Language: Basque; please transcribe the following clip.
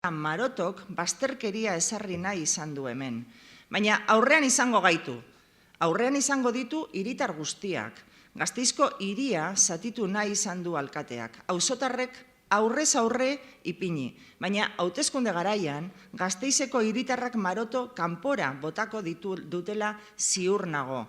Marotok bazterkeria ezarri nahi izan du hemen. Baina aurrean izango gaitu. Aurrean izango ditu hiritar guztiak. Gasteizko hiria zatitu nahi izan du alkateak. Auzotarrek aurrez aurre ipini. Baina hauteskunde garaian Gasteizeko hiritarrak Maroto kanpora botako dutela ziur nago.